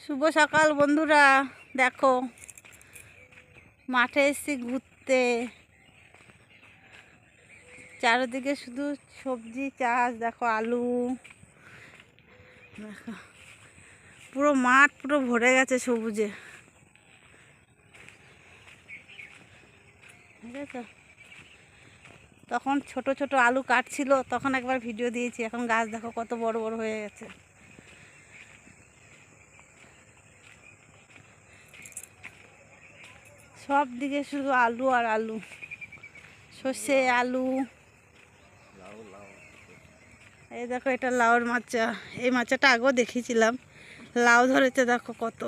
শুভ সকাল বন্ধুরা, দেখো মাঠে এসেছি ঘুরতে। চারিদিকে শুধু সবজি চাষ, দেখো আলু, দেখো পুরো মাঠ পুরো ভরে গেছে সবুজে। ঠিক আছে, তখন ছোট ছোট আলু কাটছিল, তখন একবার ভিডিও দিয়েছি। এখন গাছ দেখো কত বড় বড় হয়ে গেছে। সব দিকে শুধু আলু আর আলু, সর্ষে আলু। এই দেখো এটা লাউর মাচা। এই মাচাটা আগেও দেখিয়েছিলাম। লাউ ধরেছে দেখো কত,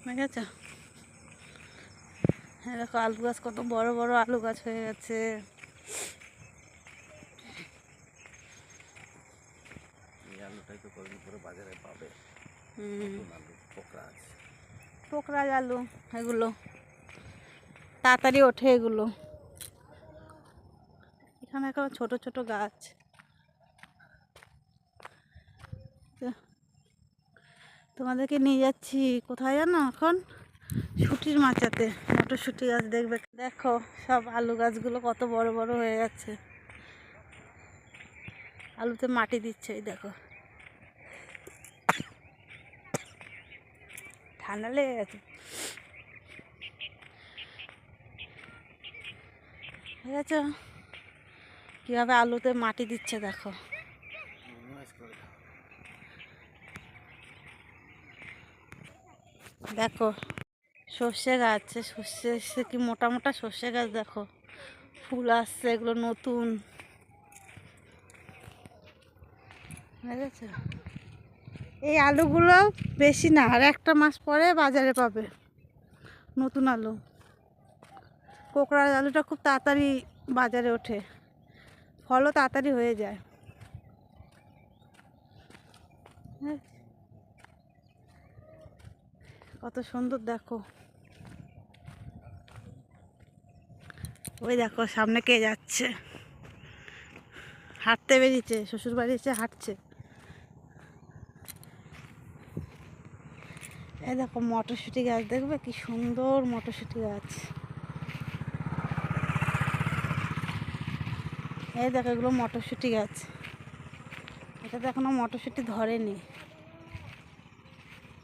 ঠিক আছে। হ্যাঁ দেখো আলু গাছ, কত বড় বড় আলু গাছ হয়ে গেছে। পোকরাজ আলু, এগুলো তাড়াতাড়ি ওঠে এগুলো। এখানে এখন ছোট ছোট গাছ। তোমাদেরকে নিয়ে যাচ্ছি কোথায় জানো, এখন শুটির মাচাতে। মটরশুঁটি গাছ দেখবে, দেখো সব আলু গাছগুলো কত বড় বড় হয়ে যাচ্ছে। আলুতে মাটি দিচ্ছে, এই দেখো। ঠান্ডা লেগে গেছে, ঠিক আছে। কীভাবে আলুতে মাটি দিচ্ছে দেখো। দেখো সর্ষে গাছ, সর্ষে এসছে, কি মোটা মোটা সর্ষে গাছ দেখো। ফুল আসছে, এগুলো নতুন, ঠিক আছে। এই আলুগুলো বেশি না, আর একটা মাস পরে বাজারে পাবে নতুন আলু। কোকড়ার আলুটা খুব তাড়াতাড়ি বাজারে ওঠে, ফলও তাড়াতাড়ি হয়ে যায়। কত সুন্দর দেখো। ওই দেখো সামনে কে যাচ্ছে, হাঁটতে বেরিয়েছে, শ্বশুর বাড়ি এসে হাঁটছে। এই দেখো মটরশুঁটি গাছ, দেখবে কি সুন্দর মটরশুঁটি গাছ। এই দেখো এগুলো মটরশুঁটি গাছ। এটাতে এখনো মটরশুঁটি ধরেনি,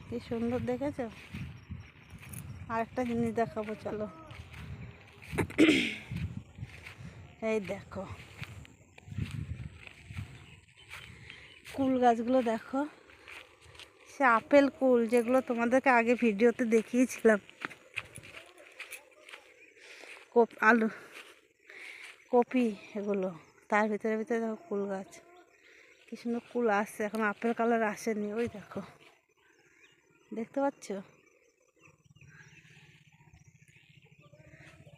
কি সুন্দর দেখেছো। আরেকটা জিনিস দেখাবো চলো। এই দেখো কুল গাছগুলো দেখো, সে আপেল কুল, যেগুলো তোমাদেরকে আগে ভিডিওতে দেখিয়েছিলাম। আলু কপি, এগুলো তার ভিতরে ভিতরে দেখো কুল গাছ, কি সুন্দর কুল আসছে। এখন আপেল কালার আসেনি, ওই দেখো, দেখতে পাচ্ছ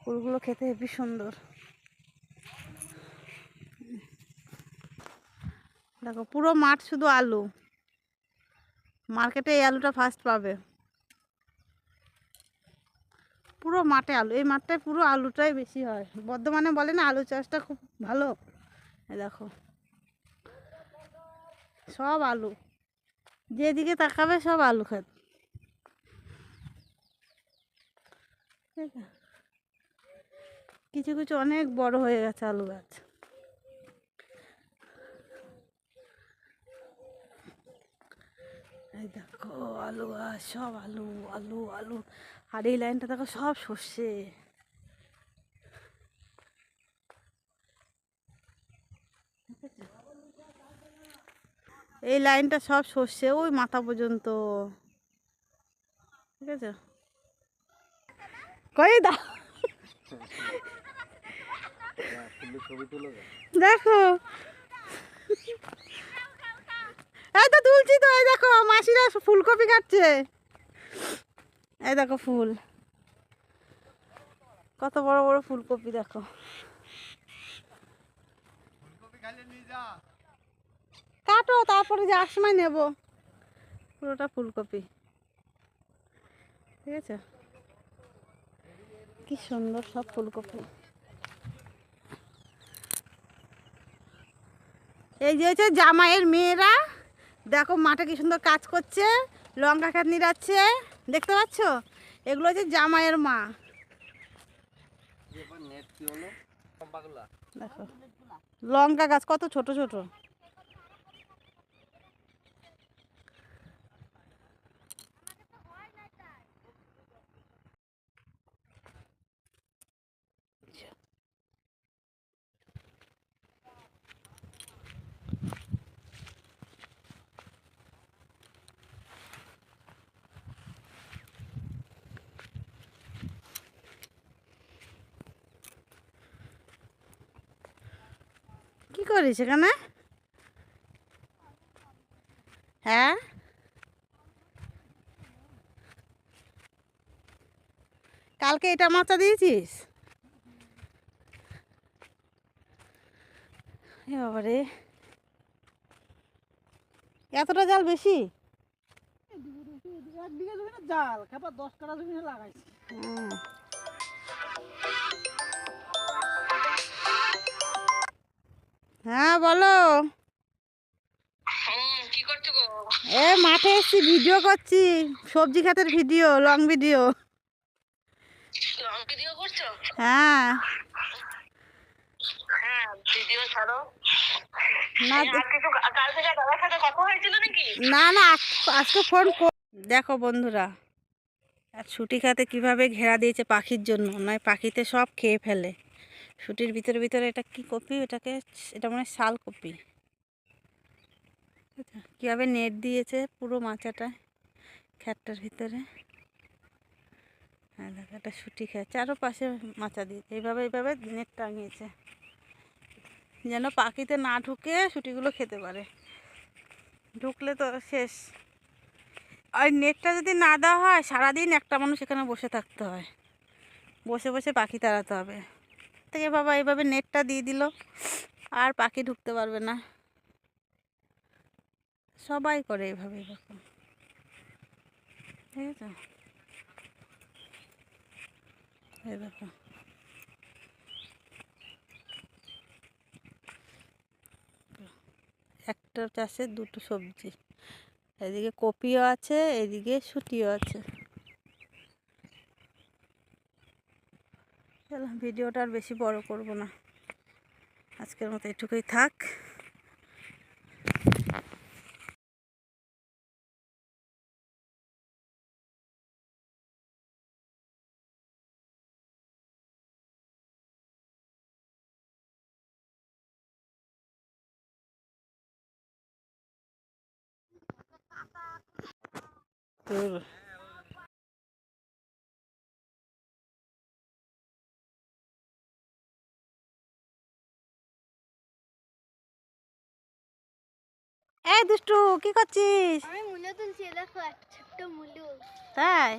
কুলগুলো খেতে হেবি সুন্দর। দেখো পুরো মাঠ শুধু আলু। মার্কেটে এই আলুটা ফার্স্ট পাবে, পুরো মাঠে আলু। এই মাঠটায় পুরো আলুটাই বেশি হয়। বর্ধমানে বলে না আলু চাষটা খুব ভালো। এই দেখো সব আলু, যেদিকে তাকাবে সব আলু খেত। কিছু কিছু অনেক বড় হয়ে গেছে আলু গাছ। এই দেখো আলু গাছ, সব আলু আলু আলু। আর এই লাইনটা দেখো সব সর্ষে। এই লাইনটা সব সর্ষে, ওই মাথা পর্যন্ত, ঠিক আছে। কই দা দেখো, এই তো তুলছি তো। এই দেখো মাসিরা ফুলকপি কাটছে, এই দেখো ফুল, কত বড় বড় ফুলকপি দেখো। কাটো, তারপরে যাওয়ার সময় নেব। পুরোটা ফুলকপি, ঠিক আছে। কি সুন্দর সব ফুলকপি। এই যে হচ্ছে জামাইয়ের মেয়েরা, দেখো মাঠে কি সুন্দর কাজ করছে, লঙ্কা ক্ষেত নিড়াচ্ছে, দেখতে পাচ্ছ? এগুলো হচ্ছে জামাইয়ের মা। দেখো লঙ্কা গাছ কত ছোট ছোট। কি করিস এখানে? হ্যাঁ, কালকে এটা মাচা দিয়েছিস? এ বাবারে, এতটা জাল বেশি? জাল খাবার 10 কাটা জমি লাগাইছি। হ্যাঁ বলো। কি করছো গো? এ মাঠে এসছি, ভিডিও করছি, সবজি ক্ষেতের video, long video. Long video করছো? হ্যাঁ। হ্যাঁ, ভিডিও ছাড়ো। না আজকে তো কাল থেকে দাদার সাথে কথা হয়েছিল নাকি? না না, আজকে ফোন দেখো বন্ধুরা, আর ছুটি খাতে কিভাবে ঘেরা দিয়েছে পাখির জন্য, নয় পাখিতে সব খেয়ে ফেলে। ছুটির ভিতরে ভিতরে এটা কি কপি, এটাকে এটা মনে হয় শাল কপি। কীভাবে নেট দিয়েছে পুরো মাচাটায়, খ্যাটটার ভিতরে। হ্যাঁ দেখো, একটা ছুটি খেয়ে চারোপাশে মাচা দিয়েছে, এইভাবে এইভাবে নেট টাঙিয়েছে যেন পাখিতে না ঢুকে ছুটিগুলো খেতে পারে। ঢুকলে তো শেষ। আর নেটটা যদি না দেওয়া হয়, সারাদিন একটা মানুষ এখানে বসে থাকতে হয়, বসে বসে পাখি তাড়াতে হবে। থেকে বাবা এইভাবে নেটটা দিয়ে দিল, আর পাখি ঢুকতে পারবে না। সবাই করে এইভাবে, এরকম, ঠিক আছে? এই দেখো, একটা চাষে দুটো সবজি, এদিকে কপিও আছে, এদিকে শুটিও আছে। চলো ভিডিওটা আর বেশি বড় করব না, আজকের মতো এটুকুই থাক। তোর এই দুষ্টু, কি করছিস? আমি মুলো তুলছি, দেখো একটা ছোট্ট মুলো। তাই?